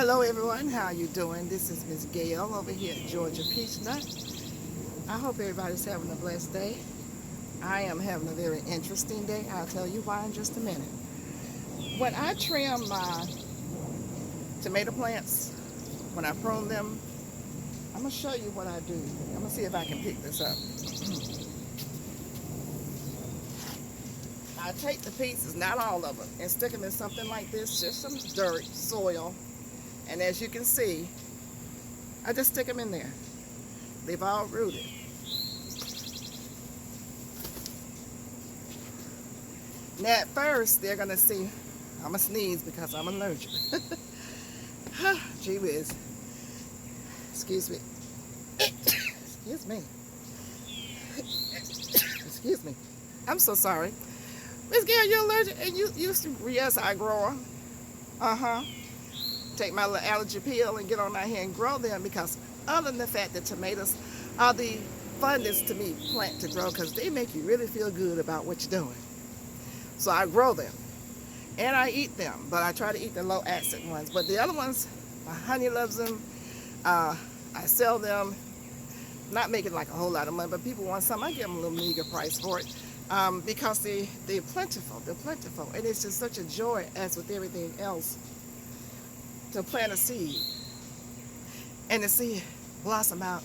Hello everyone, how you doing? This is Miss Gail over here at Georgia Peachnut. I hope everybody's having a blessed day. I am having a very interesting day. I'll tell you why in just a minute. When I trim my tomato plants, when I prune them, I'm going to show you what I do. I'm going to see if I can pick this up. I take the pieces, not all of them, and stick them in something like this, just some dirt, soil. And as you can see, I just stick them in there. They've all rooted. Now at first, they're gonna see, I'm gonna sneeze because I'm allergic. Gee whiz. Excuse me. Excuse me. Excuse me. I'm so sorry. Miss Gail, you're allergic? And you used to, yes, I grow them. Uh-huh. Take my little allergy pill and get on out here and grow them, because other than the fact that tomatoes are the funnest to me plant to grow, because they make you really feel good about what you're doing. So I grow them and I eat them, but I try to eat the low acid ones. But the other ones, my honey loves them. I sell them, not making like a whole lot of money, but people want some. I give them a little meager price for it, because they're plentiful. They're plentiful, and it's just such a joy, as with everything else, to plant a seed and the seed blossom out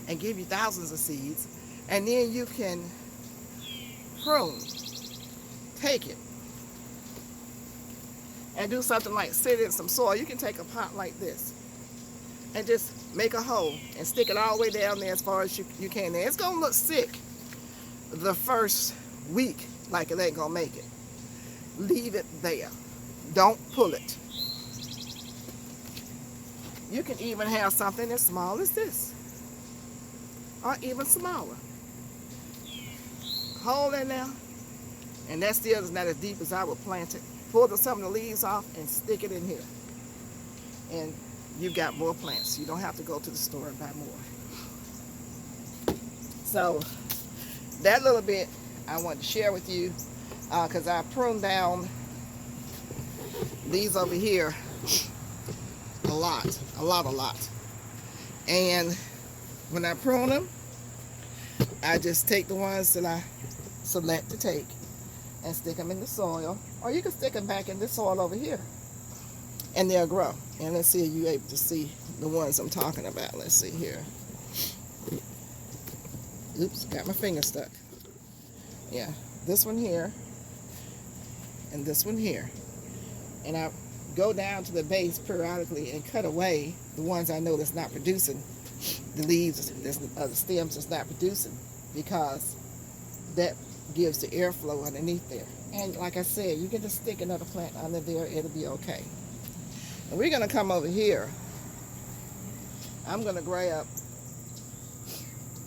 and give you thousands of seeds, and then you can prune, take it and do something like sit in some soil. You can take a pot like this and just make a hole and stick it all the way down there as far as you can. Now, it's gonna look sick the first week, like it ain't gonna make it. Leave it there, don't pull it. You can even have something as small as this, or even smaller. Hole in there, and that still is not as deep as I would plant it. Pull some of the leaves off and stick it in here, and you've got more plants. You don't have to go to the store and buy more. So that little bit I wanted to share with you, because I pruned down these over here a lot. And when I prune them, I just take the ones that I select to take and stick them in the soil, or you can stick them back in the soil over here and they'll grow. And let's see if you're able to see the ones I'm talking about. Let's see here. Oops, got my finger stuck. Yeah, this one here and this one here. And I go down to the base periodically and cut away the ones I know that's not producing, the leaves, the stems that's not producing, because that gives the airflow underneath there. And like I said, you can just stick another plant under there, it'll be okay. And we're gonna come over here. I'm gonna grab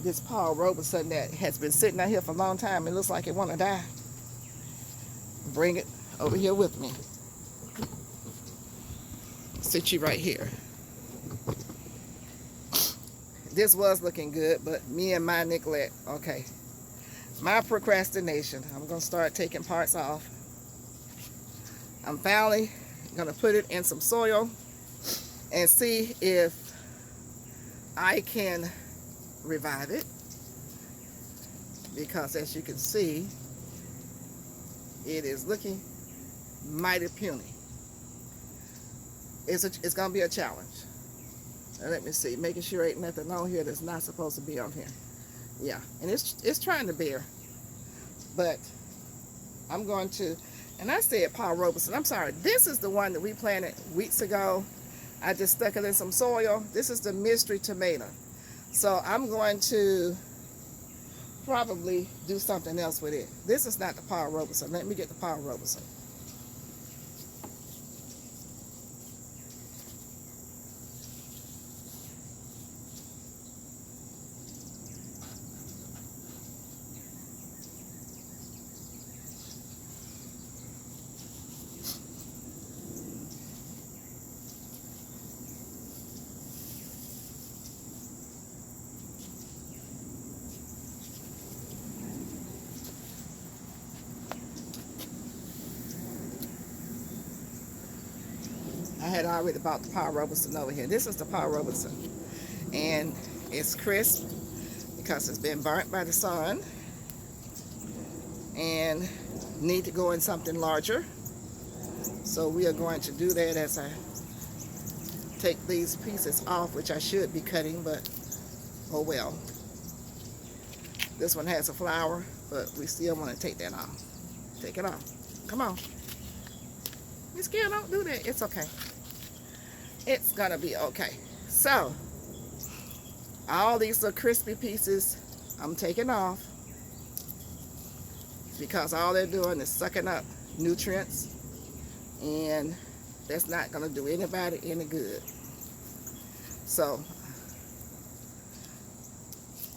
this Paul Robeson that has been sitting out here for a long time. It looks like it wanna die. Bring it over here with me. Sit you right here. This was looking good, but me and my neglect, okay, my procrastination, I'm gonna start taking parts off. I'm finally gonna put it in some soil and see if I can revive it, because as you can see, it is looking mighty puny. It's gonna be a challenge. Now, let me see, making sure ain't nothing on here that's not supposed to be on here. Yeah, and it's trying to bear, but I'm going to, and I said Paul Robeson, I'm sorry, this is the one that we planted weeks ago. I just stuck it in some soil. This is the mystery tomato. So I'm going to probably do something else with it. This is not the Paul Robeson. Let me get the Paul Robeson. I already bought the Paul Robeson over here. This is the Paul Robeson, and it's crisp because it's been burnt by the sun and need to go in something larger. So we are going to do that as I take these pieces off, which I should be cutting, but oh well. This one has a flower, but we still want to take that off. Take it off. Come on. Miss Gail, don't do that. It's okay. It's gonna be okay. So, all these little crispy pieces I'm taking off because all they're doing is sucking up nutrients, and that's not gonna do anybody any good. So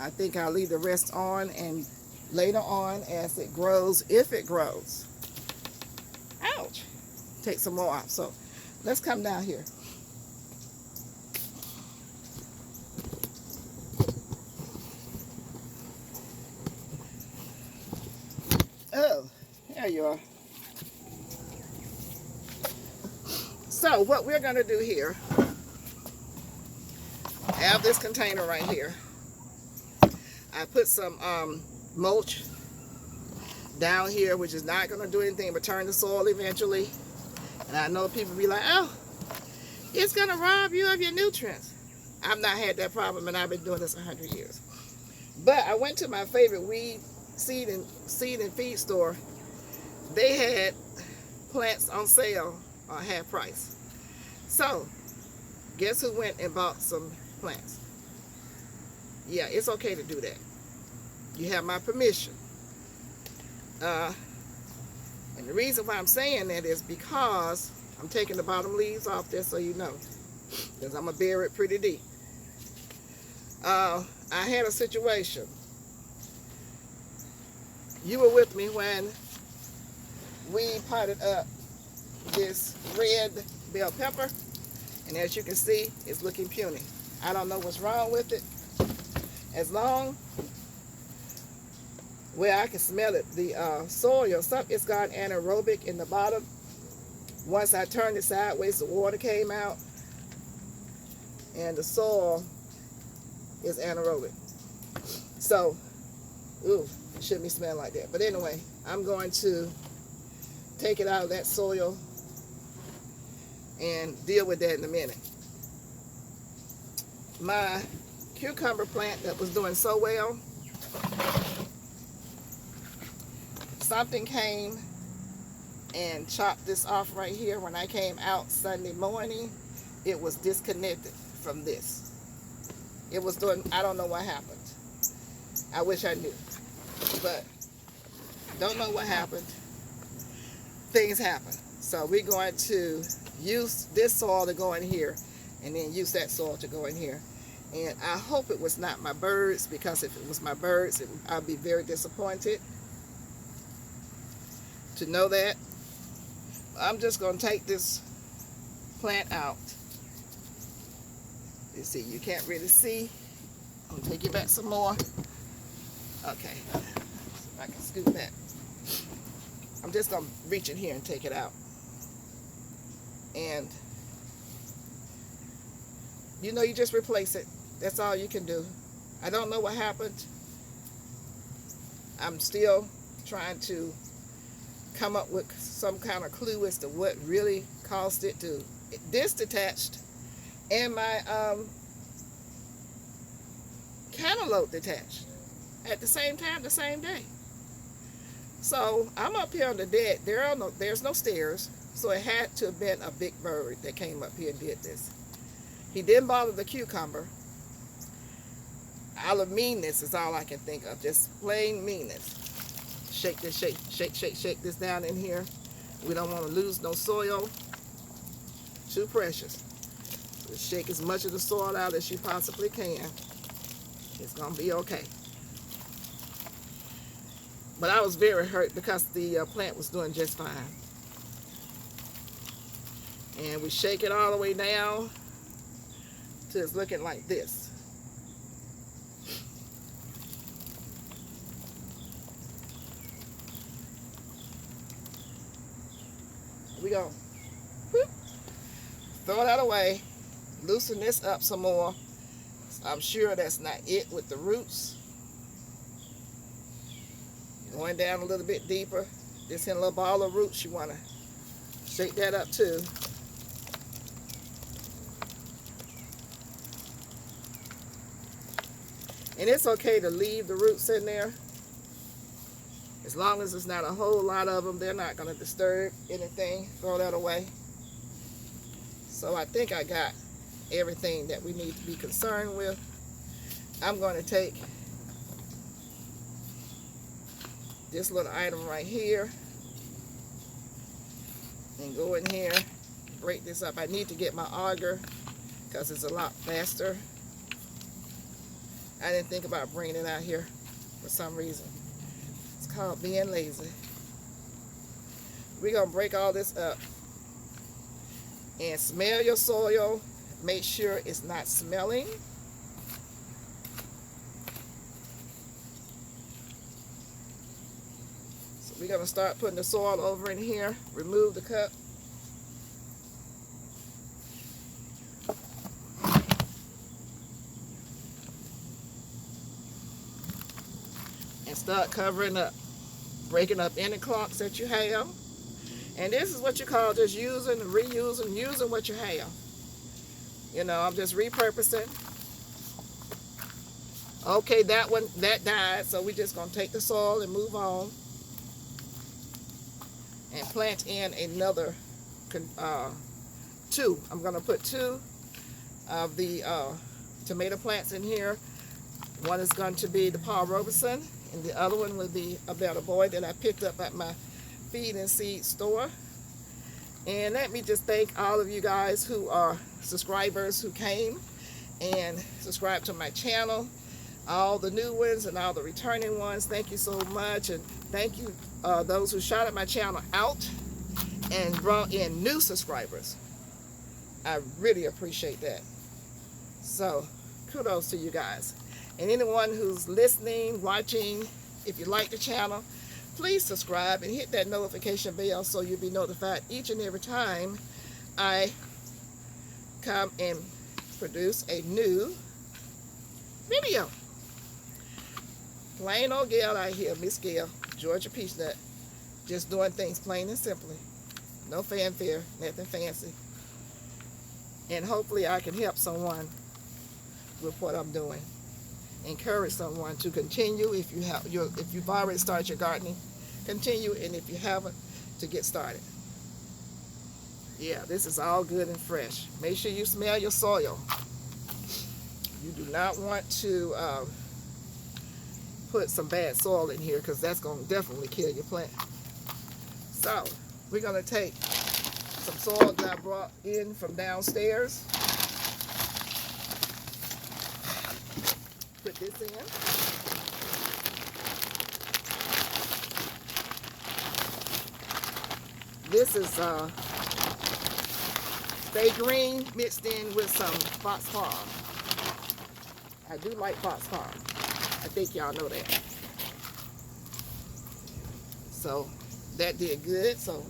I think I'll leave the rest on, and later on as it grows, if it grows, ouch, take some more off. So let's come down here. Oh, there you are. So what we're going to do here, I have this container right here. I put some mulch down here, which is not going to do anything but turn the soil eventually. And I know people be like, oh, it's going to rob you of your nutrients. I've not had that problem, and I've been doing this 100 years. But I went to my favorite weed seed and feed store. They had plants on sale on half price. So guess who went and bought some plants? Yeah, it's okay to do that. You have my permission. And the reason why I'm saying that is because I'm taking the bottom leaves off there, so you know, because I'm gonna bury it pretty deep. I had a situation. You were with me when we potted up this red bell pepper, and as you can see, it's looking puny. I don't know what's wrong with it. As long where I can smell it, the soil, it's gone anaerobic in the bottom. Once I turned it sideways, the water came out, and the soil is anaerobic. So, ooh, it shouldn't be smelling like that. But anyway, I'm going to take it out of that soil and deal with that in a minute. My cucumber plant that was doing so well, something came and chopped this off right here. When I came out Sunday morning, it was disconnected from this. It was doing, I don't know what happened. I wish I knew, but don't know what happened. Things happen. So we're going to use this soil to go in here, and then use that soil to go in here. And I hope it was not my birds, because if it was my birds, I'd be very disappointed to know that. I'm just going to take this plant out. You see, you can't really see. I'm going to take it back some more. Okay, so if I can scoot back. I'm just going to reach in here and take it out. And, you know, you just replace it. That's all you can do. I don't know what happened. I'm still trying to come up with some kind of clue as to what really caused it to. This detached, and my cantaloupe detached at the same time, the same day. So I'm up here on the deck. There's no stairs, so it had to have been a big bird that came up here and did this. He didn't bother the cucumber. Out of meanness is all I can think of, just plain meanness. Shake this, shake this down in here. We don't want to lose no soil. Too precious. So shake as much of the soil out as you possibly can. It's gonna be okay. But I was very hurt because the plant was doing just fine. And we shake it all the way down till it's looking like this. We go. Whoop. throw that away, loosen this up some more. I'm sure that's not it with the roots. Going down a little bit deeper. This here little ball of roots, you want to shake that up too. And it's okay to leave the roots in there. As long as there's not a whole lot of them, they're not going to disturb anything. Throw that away. So I think I got everything that we need to be concerned with. I'm going to take this little item right here and go in here, break this up. I need to get my auger because it's a lot faster. I didn't think about bringing it out here for some reason. It's called being lazy. We're going to break all this up and smell your soil. Make sure it's not smelling. So we're going to start putting the soil over in here. Remove the cup. And start covering up. Breaking up any clumps that you have. And this is what you call just using, reusing, using what you have. You know, I'm just repurposing. Okay, that one, that died, so we're just going to take the soil and move on. And plant in another two. I'm going to put two of the tomato plants in here. One is going to be the Paul Robeson, and the other one will be a Better Boy that I picked up at my feed and seed store. And let me just thank all of you guys who are subscribers who came and subscribed to my channel. All the new ones and all the returning ones, thank you so much. And thank you those who shouted my channel out and brought in new subscribers. I really appreciate that. So kudos to you guys. And anyone who's listening, watching, if you like the channel, please subscribe and hit that notification bell so you'll be notified each and every time I come and produce a new video. Plain old Gail out here, Miss Gail, Georgia Peachnut, just doing things plain and simply. No fanfare, nothing fancy. And hopefully I can help someone with what I'm doing. Encourage someone to continue. If you've already started your gardening, continue, and if you haven't, to get started. Yeah, this is all good and fresh. Make sure you smell your soil. You do not want to put some bad soil in here because that's going to definitely kill your plant. So we're going to take some soil that I brought in from downstairs. Put this in. This is Stay Green mixed in with some Fox Farm. I do like Fox Farm. I think y'all know that. So that did good. So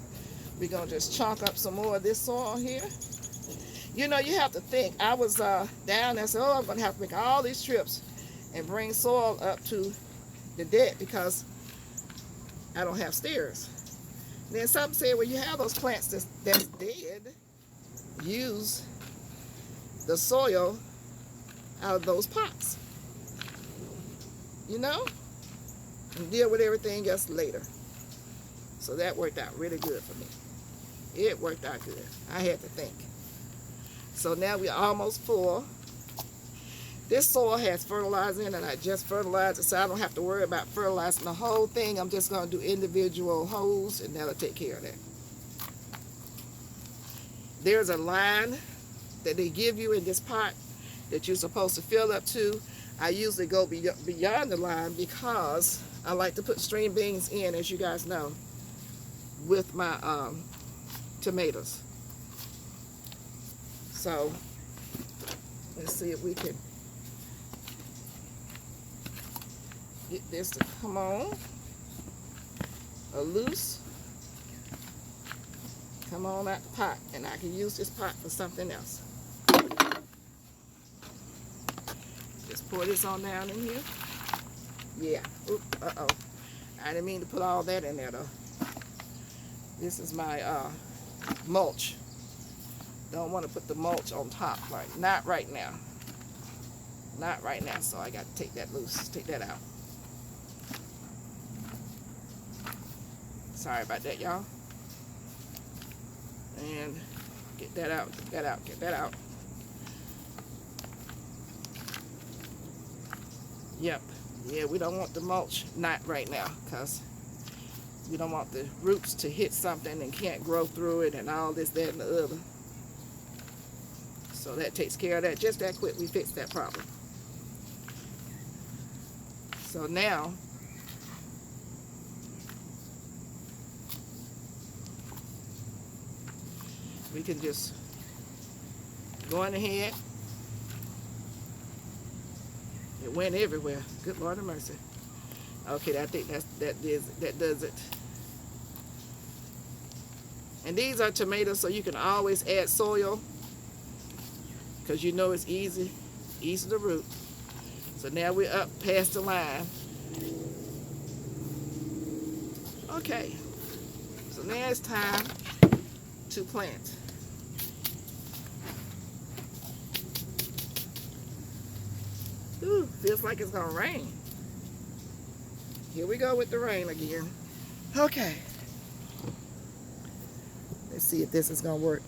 we're going to just chalk up some more of this soil here. You know, you have to think. I was down there and said, oh, I'm going to have to make all these trips and bring soil up to the deck because I don't have stairs. And then some said, well, you have those plants that's dead. Use the soil out of those pots. You know? And deal with everything else later. So that worked out really good for me. It worked out good. I had to think. So now we're almost full. This soil has fertilizer in it. I just fertilized it, so I don't have to worry about fertilizing the whole thing. I'm just going to do individual holes, and that'll take care of that. There's a line that they give you in this pot that you're supposed to fill up to. I usually go beyond the line because I like to put string beans in, as you guys know, with my tomatoes. So let's see if we can get this to come on a loose. come on out the pot, and I can use this pot for something else. Just pour this on down in here. Yeah. Oop, uh-oh. I didn't mean to put all that in there though. This is my mulch. Don't want to put the mulch on top, like not right now. Not right now, so I got to take that loose, take that out. Sorry about that, y'all. And get that out, get that out, get that out. Yep. Yeah, we don't want the mulch, not right now, because we don't want the roots to hit something and can't grow through it and all this, that, and the other. So that takes care of that. Just that quick, we fixed that problem. So now, we can just go on ahead. It went everywhere. Good Lord of mercy. Okay, I think that does it. And these are tomatoes, so you can always add soil, because you know it's easy to root. So now we're up past the line. Okay, so now it's time to plant. Ooh, feels like it's gonna rain. Here we go with the rain again. Okay. Let's see if this is gonna work.